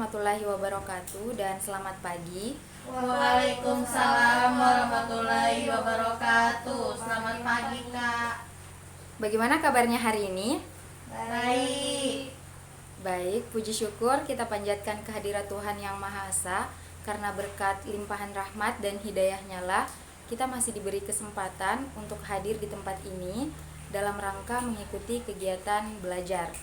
warahmatullahi wabarakatuh dan selamat pagi. Waalaikumsalam warahmatullahi wabarakatuh. Selamat pagi, Kak. Bagaimana kabarnya hari ini? Baik. Baik, puji syukur kita panjatkan kehadirat Tuhan Yang Maha Esa. Karena berkat limpahan rahmat dan hidayahnya lah kita masih diberi kesempatan untuk hadir di tempat ini dalam rangka mengikuti kegiatan belajar.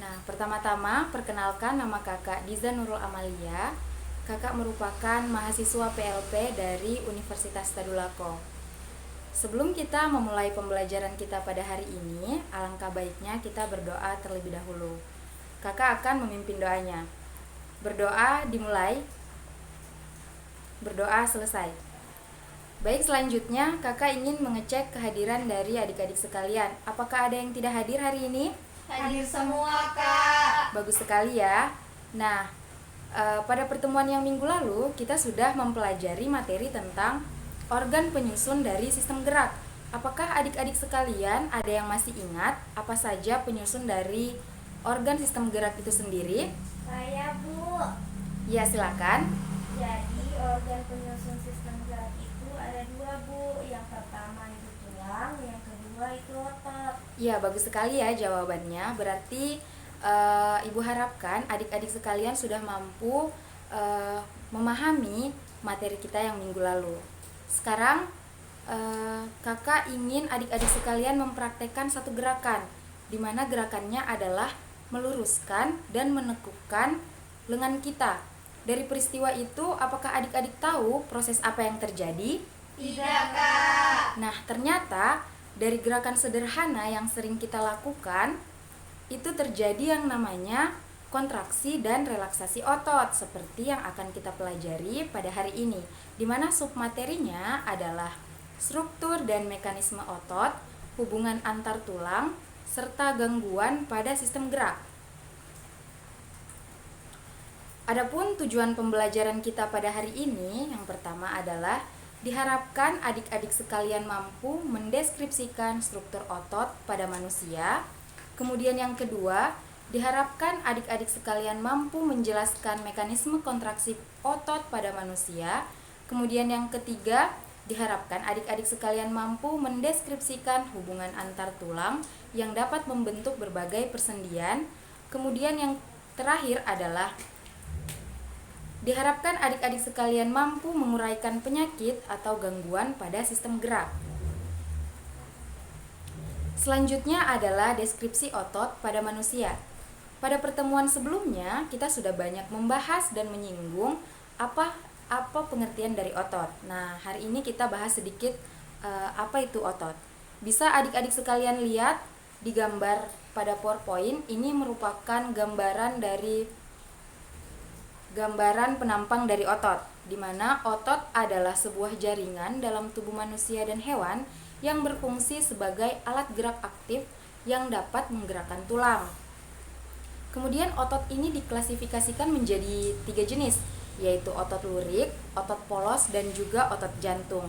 Nah, pertama-tama perkenalkan, nama kakak Diza Nurul Amalia. Kakak merupakan mahasiswa PLP dari Universitas Tadulako. Sebelum kita memulai pembelajaran kita pada hari ini, alangkah baiknya kita berdoa terlebih dahulu. Kakak akan memimpin doanya. Berdoa dimulai, berdoa selesai. Baik, selanjutnya kakak ingin mengecek kehadiran dari adik-adik sekalian. Apakah ada yang tidak hadir hari ini? Hadir semua, Kak. Bagus sekali ya. Nah, pada pertemuan yang minggu lalu kita sudah mempelajari materi tentang organ penyusun dari sistem gerak. Apakah adik-adik sekalian ada yang masih ingat apa saja penyusun dari organ sistem gerak itu sendiri? Saya, Bu. Ya, silakan. Jadi organ penyusun sistem gerak itu ada dua, Bu. Yang pertama itu tulang, yang kedua itu otot. Ya, bagus sekali ya jawabannya. Berarti Ibu harapkan adik-adik sekalian sudah mampu memahami materi kita yang minggu lalu. Sekarang kakak ingin adik-adik sekalian mempraktekkan satu gerakan, di mana gerakannya adalah meluruskan dan menekukkan lengan kita. Dari peristiwa itu, apakah adik-adik tahu proses apa yang terjadi? Tidak, Kak. Nah, ternyata dari gerakan sederhana yang sering kita lakukan, itu terjadi yang namanya kontraksi dan relaksasi otot, seperti yang akan kita pelajari pada hari ini, di mana submaterinya adalah struktur dan mekanisme otot, hubungan antar tulang, serta gangguan pada sistem gerak. Adapun tujuan pembelajaran kita pada hari ini, yang pertama adalah diharapkan adik-adik sekalian mampu mendeskripsikan struktur otot pada manusia. Kemudian yang kedua, diharapkan adik-adik sekalian mampu menjelaskan mekanisme kontraksi otot pada manusia. Kemudian yang ketiga, diharapkan adik-adik sekalian mampu mendeskripsikan hubungan antar tulang yang dapat membentuk berbagai persendian. Kemudian yang terakhir adalah diharapkan adik-adik sekalian mampu menguraikan penyakit atau gangguan pada sistem gerak. Selanjutnya adalah deskripsi otot pada manusia. Pada pertemuan sebelumnya, kita sudah banyak membahas dan menyinggung apa pengertian dari otot. Nah, hari ini kita bahas sedikit apa itu otot. Bisa adik-adik sekalian lihat di gambar pada PowerPoint, ini merupakan gambaran penampang dari otot, di mana otot adalah sebuah jaringan dalam tubuh manusia dan hewan yang berfungsi sebagai alat gerak aktif yang dapat menggerakkan tulang. Kemudian otot ini diklasifikasikan menjadi 3 jenis, yaitu otot lurik, otot polos, dan juga otot jantung.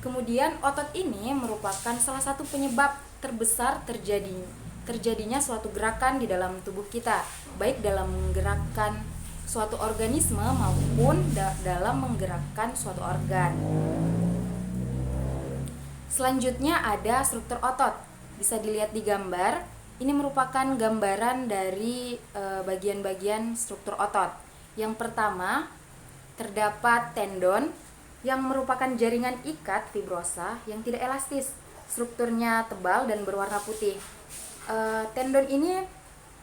Kemudian otot ini merupakan salah satu penyebab terbesar terjadinya suatu gerakan di dalam tubuh kita, baik dalam menggerakkan suatu organisme maupun dalam menggerakkan suatu organ. Selanjutnya ada struktur otot. Bisa dilihat di gambar. Ini merupakan gambaran dari bagian-bagian struktur otot. Yang pertama, terdapat tendon yang merupakan jaringan ikat fibrosa yang tidak elastis. Strukturnya tebal dan berwarna putih. Tendon ini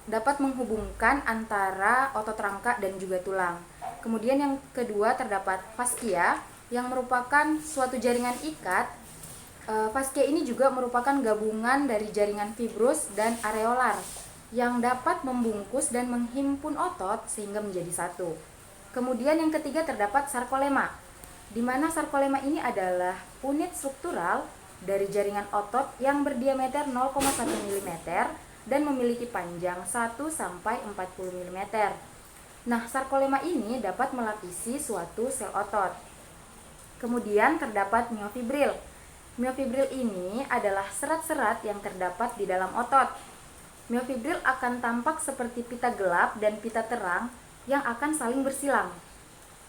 dapat menghubungkan antara otot rangka dan juga tulang. Kemudian yang kedua terdapat fascia yang merupakan suatu jaringan ikat. Fascia ini juga merupakan gabungan dari jaringan fibrus dan areolar yang dapat membungkus dan menghimpun otot sehingga menjadi satu. Kemudian yang ketiga terdapat sarkolema, di mana sarkolema ini adalah unit struktural dari jaringan otot yang berdiameter 0,1 mm dan memiliki panjang 1 sampai 40 mm. Nah, sarkolema ini dapat melapisi suatu sel otot. Kemudian terdapat miofibril. Miofibril ini adalah serat-serat yang terdapat di dalam otot. Miofibril akan tampak seperti pita gelap dan pita terang yang akan saling bersilang.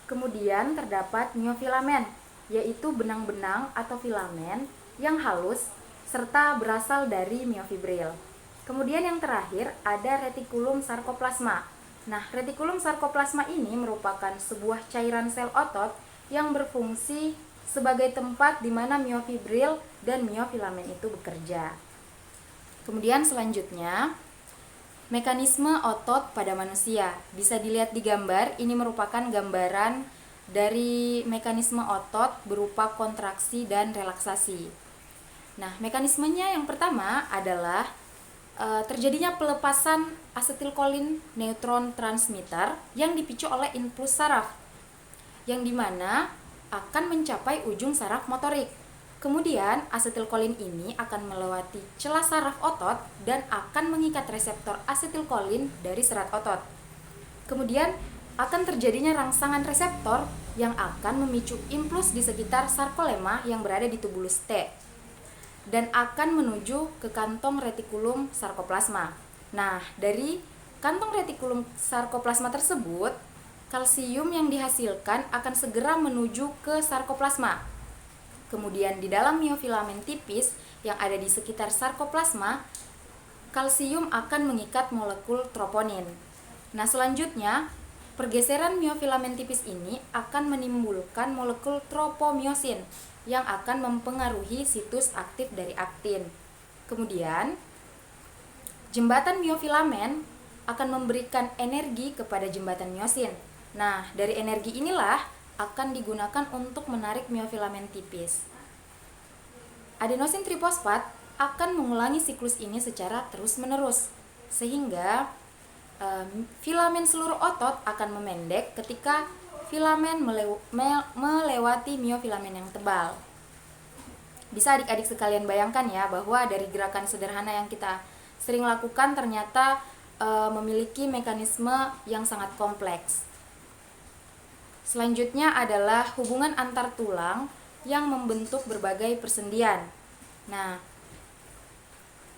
Kemudian terdapat miofilamen, yaitu benang-benang atau filamen yang halus serta berasal dari miofibril. Kemudian yang terakhir ada retikulum sarkoplasma. Nah, retikulum sarkoplasma ini merupakan sebuah cairan sel otot yang berfungsi sebagai tempat di mana miofibril dan miofilamen itu bekerja. Kemudian selanjutnya, mekanisme otot pada manusia. Bisa dilihat di gambar, ini merupakan gambaran dari mekanisme otot berupa kontraksi dan relaksasi. Nah, mekanismenya yang pertama adalah terjadinya pelepasan asetilkolin neutron transmitter yang dipicu oleh impuls saraf, yang dimana akan mencapai ujung saraf motorik. Kemudian asetilkolin ini akan melewati celah saraf otot dan akan mengikat reseptor asetilkolin dari serat otot. Kemudian akan terjadinya rangsangan reseptor yang akan memicu impuls di sekitar sarkolema yang berada di tubulus T dan akan menuju ke kantong retikulum sarkoplasma. Nah, dari kantong retikulum sarkoplasma tersebut, kalsium yang dihasilkan akan segera menuju ke sarkoplasma. Kemudian di dalam miofilamen tipis yang ada di sekitar sarkoplasma, kalsium akan mengikat molekul troponin. Nah, selanjutnya, pergeseran miofilamen tipis ini akan menimbulkan molekul tropomiosin yang akan mempengaruhi situs aktif dari aktin. Kemudian, jembatan miofilamen akan memberikan energi kepada jembatan miosin. Nah, dari energi inilah akan digunakan untuk menarik miofilamen tipis. Adenosin trifosfat akan mengulangi siklus ini secara terus-menerus, sehingga filamen seluruh otot akan memendek ketika filamen melewati miofilamen yang tebal. Bisa adik-adik sekalian bayangkan ya, bahwa dari gerakan sederhana yang kita sering lakukan ternyata memiliki mekanisme yang sangat kompleks. Selanjutnya adalah hubungan antar tulang yang membentuk berbagai persendian. Nah,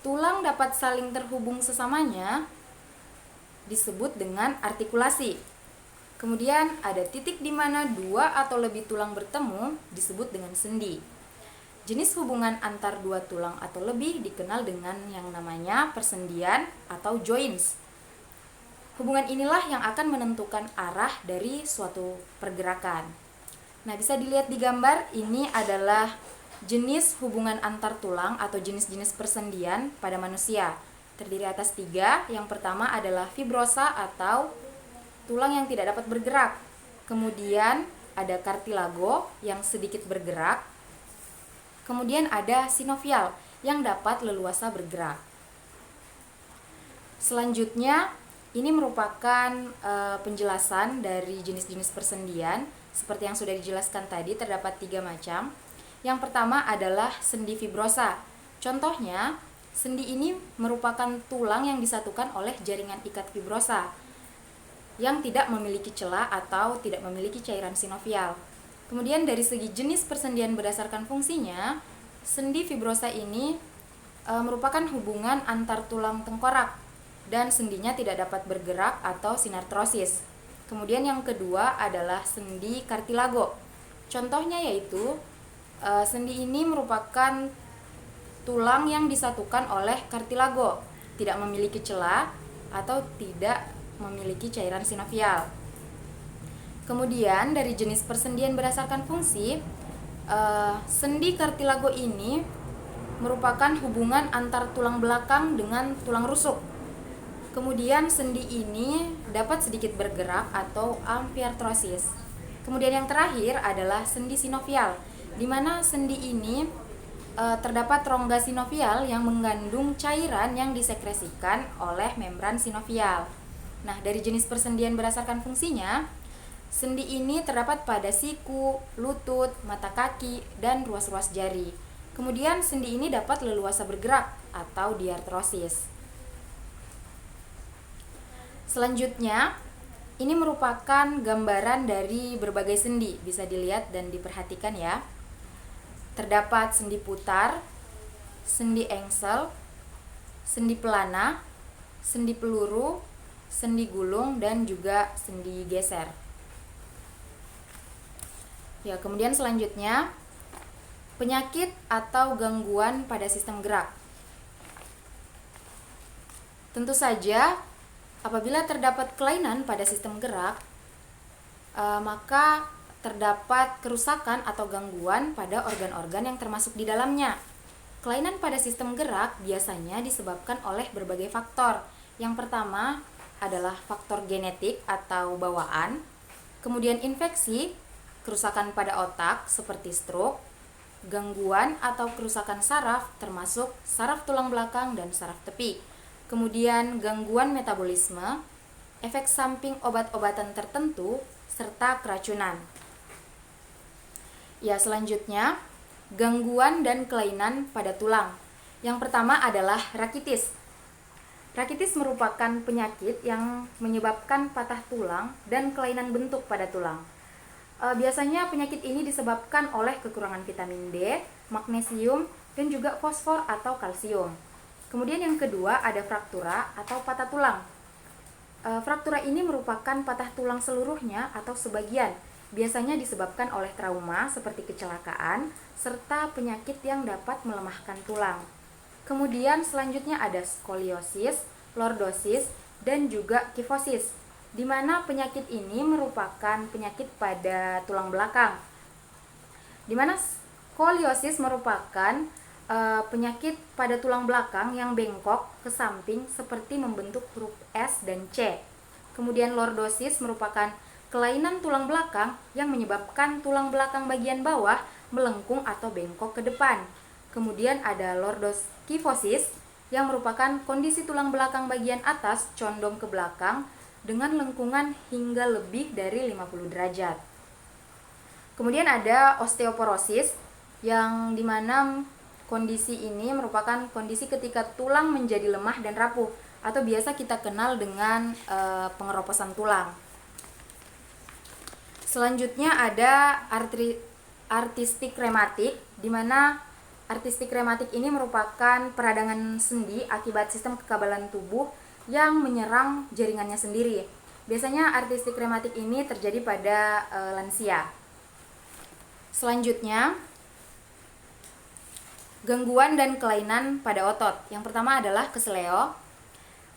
tulang dapat saling terhubung sesamanya disebut dengan artikulasi. Kemudian ada titik di mana dua atau lebih tulang bertemu disebut dengan sendi. Jenis hubungan antar dua tulang atau lebih dikenal dengan yang namanya persendian atau joints. Hubungan inilah yang akan menentukan arah dari suatu pergerakan. Nah, bisa dilihat di gambar, ini adalah jenis hubungan antar tulang atau jenis-jenis persendian pada manusia. Terdiri atas 3. Yang pertama adalah fibrosa atau tulang yang tidak dapat bergerak. Kemudian ada cartilago yang sedikit bergerak. Kemudian ada sinovial yang dapat leluasa bergerak. Selanjutnya, ini merupakan penjelasan dari jenis-jenis persendian. Seperti yang sudah dijelaskan tadi, terdapat 3 macam. Yang pertama adalah sendi fibrosa. Contohnya, sendi ini merupakan tulang yang disatukan oleh jaringan ikat fibrosa yang tidak memiliki celah atau tidak memiliki cairan sinovial. Kemudian dari segi jenis persendian berdasarkan fungsinya, sendi fibrosa ini merupakan hubungan antar tulang tengkorak dan sendinya tidak dapat bergerak atau sinartrosis. Kemudian yang kedua adalah sendi cartilago. Contohnya yaitu sendi ini merupakan tulang yang disatukan oleh cartilago, tidak memiliki celah atau tidak memiliki cairan sinovial. Kemudian dari jenis persendian berdasarkan fungsi, sendi cartilago ini merupakan hubungan antar tulang belakang dengan tulang rusuk. Kemudian sendi ini dapat sedikit bergerak atau amfiartrosis. Kemudian yang terakhir adalah sendi sinovial, di mana sendi ini terdapat rongga sinovial yang mengandung cairan yang disekresikan oleh membran sinovial. Nah, dari jenis persendian berdasarkan fungsinya, sendi ini terdapat pada siku, lutut, mata kaki, dan ruas-ruas jari. Kemudian sendi ini dapat leluasa bergerak atau diartrosis. Selanjutnya, ini merupakan gambaran dari berbagai sendi, bisa dilihat dan diperhatikan ya. Terdapat sendi putar, sendi engsel, sendi pelana, sendi peluru, sendi gulung, dan juga sendi geser. Ya, kemudian selanjutnya penyakit atau gangguan pada sistem gerak. Tentu saja apabila terdapat kelainan pada sistem gerak, maka terdapat kerusakan atau gangguan pada organ-organ yang termasuk di dalamnya. Kelainan pada sistem gerak biasanya disebabkan oleh berbagai faktor. Yang pertama adalah faktor genetik atau bawaan, kemudian infeksi, kerusakan pada otak seperti stroke, gangguan atau kerusakan saraf termasuk saraf tulang belakang dan saraf tepi, kemudian gangguan metabolisme, efek samping obat-obatan tertentu, serta keracunan. Ya, selanjutnya gangguan dan kelainan pada tulang. Yang pertama adalah rakitis. Rakitis merupakan penyakit yang menyebabkan patah tulang dan kelainan bentuk pada tulang. Biasanya penyakit ini disebabkan oleh kekurangan vitamin D, magnesium, dan juga fosfor atau kalsium. Kemudian yang kedua ada fraktura atau patah tulang. Fraktura ini merupakan patah tulang seluruhnya atau sebagian. Biasanya disebabkan oleh trauma seperti kecelakaan serta penyakit yang dapat melemahkan tulang. Kemudian selanjutnya ada skoliosis, lordosis, dan juga kifosis, di mana penyakit ini merupakan penyakit pada tulang belakang. Di mana skoliosis merupakan penyakit pada tulang belakang yang bengkok ke samping seperti membentuk huruf S dan C. Kemudian lordosis merupakan kelainan tulang belakang yang menyebabkan tulang belakang bagian bawah melengkung atau bengkok ke depan. Kemudian ada lordoskifosis yang merupakan kondisi tulang belakang bagian atas condong ke belakang dengan lengkungan hingga lebih dari 50 derajat. Kemudian ada osteoporosis yang dimana kondisi ini merupakan kondisi ketika tulang menjadi lemah dan rapuh atau biasa kita kenal dengan pengeroposan tulang. Selanjutnya ada artistik rematik, di mana artistik rematik ini merupakan peradangan sendi akibat sistem kekebalan tubuh yang menyerang jaringannya sendiri. Biasanya artistik rematik ini terjadi pada lansia. Selanjutnya, gangguan dan kelainan pada otot. Yang pertama adalah keseleo.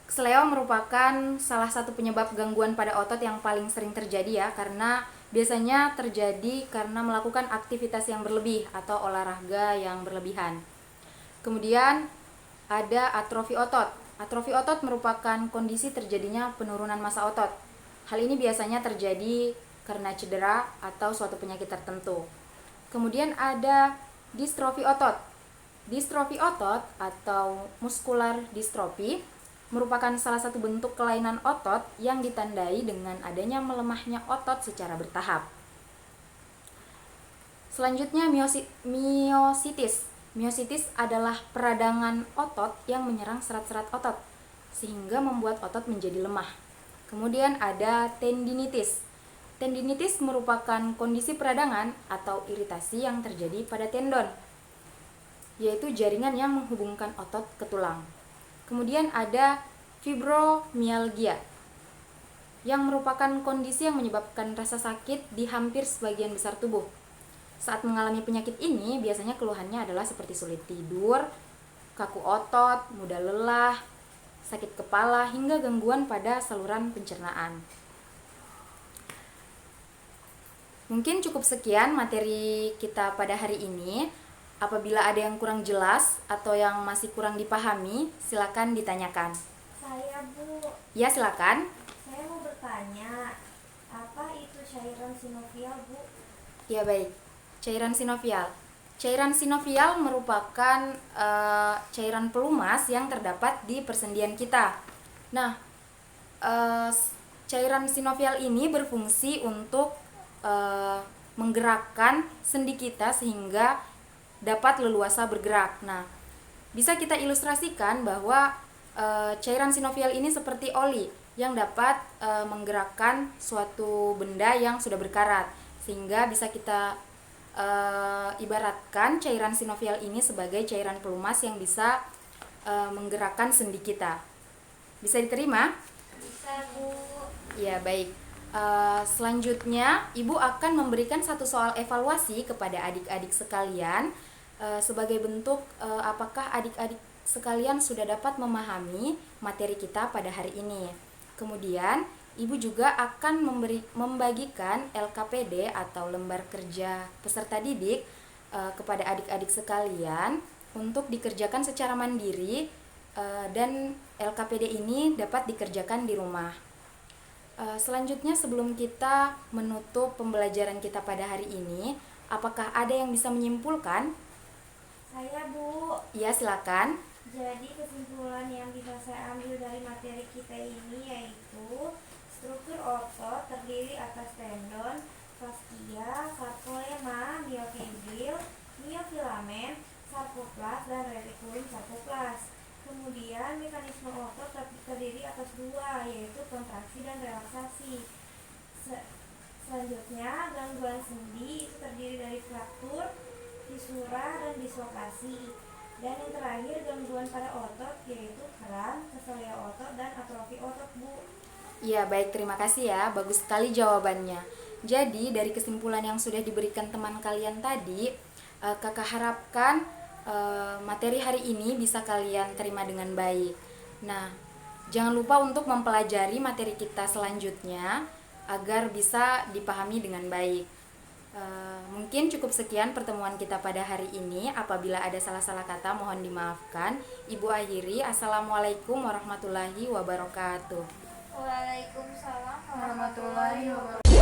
Keseleo merupakan salah satu penyebab gangguan pada otot yang paling sering terjadi ya, karena biasanya terjadi karena melakukan aktivitas yang berlebih atau olahraga yang berlebihan. Kemudian ada atrofi otot. Atrofi otot merupakan kondisi terjadinya penurunan massa otot. Hal ini biasanya terjadi karena cedera atau suatu penyakit tertentu. Kemudian ada distrofi otot. Distrofi otot atau muskular distrofi merupakan salah satu bentuk kelainan otot yang ditandai dengan adanya melemahnya otot secara bertahap. Selanjutnya miositis. Miositis adalah peradangan otot yang menyerang serat-serat otot sehingga membuat otot menjadi lemah. Kemudian ada tendinitis. Tendinitis merupakan kondisi peradangan atau iritasi yang terjadi pada tendon, yaitu jaringan yang menghubungkan otot ke tulang. Kemudian ada fibromialgia, yang merupakan kondisi yang menyebabkan rasa sakit di hampir sebagian besar tubuh. Saat mengalami penyakit ini, biasanya keluhannya adalah seperti sulit tidur, kaku otot, mudah lelah, sakit kepala, hingga gangguan pada saluran pencernaan. Mungkin cukup sekian materi kita pada hari ini. Apabila ada yang kurang jelas atau yang masih kurang dipahami, silakan ditanyakan. Saya Bu, Ya, silakan. saya mau bertanya, apa itu cairan sinovial Bu? Ya, baik. Cairan sinovial. Cairan sinovial merupakan cairan pelumas yang terdapat di persendian kita. Nah, cairan sinovial ini berfungsi untuk menggerakkan sendi kita sehingga dapat leluasa bergerak. Nah, bisa kita ilustrasikan bahwa cairan sinovial ini seperti oli yang dapat menggerakkan suatu benda yang sudah berkarat, sehingga bisa kita ibaratkan cairan sinovial ini sebagai cairan pelumas yang bisa menggerakkan sendi kita. Bisa diterima? Bisa, Bu. Ya, baik. Selanjutnya, Ibu akan memberikan satu soal evaluasi kepada adik-adik sekalian sebagai bentuk apakah adik-adik sekalian sudah dapat memahami materi kita pada hari ini. Kemudian, Ibu juga akan membagikan LKPD atau lembar kerja peserta didik kepada adik-adik sekalian untuk dikerjakan secara mandiri dan LKPD ini dapat dikerjakan di rumah. Selanjutnya sebelum kita menutup pembelajaran kita pada hari ini, apakah ada yang bisa menyimpulkan? Saya, Bu. Ya, silakan. Jadi kesimpulan yang bisa saya ambil dari materi kita ini yaitu struktur otot terdiri atas tendon, fascia, sarkolemma, miofibril, miofilamen, sarkoplas, dan retikulum sarkoplas. Kemudian mekanisme otot terdiri atas dua, yaitu kontraksi dan relaksasi. Selanjutnya gangguan sendi itu terdiri dari fraktur, fisura, dan dislokasi. Dan yang terakhir gangguan pada otot yaitu kram, keselio otot, dan atrofi otot, Bu. Ya, baik, terima kasih ya. Bagus sekali jawabannya. Jadi, dari kesimpulan yang sudah diberikan teman kalian tadi, kakak harapkan materi hari ini bisa kalian terima dengan baik. Nah, jangan lupa untuk mempelajari materi kita selanjutnya agar bisa dipahami dengan baik. Mungkin cukup sekian pertemuan kita pada hari ini. Apabila ada salah-salah kata mohon dimaafkan. Ibu akhiri, Assalamualaikum warahmatullahi wabarakatuh. Waalaikumsalam warahmatullahi wabarakatuh.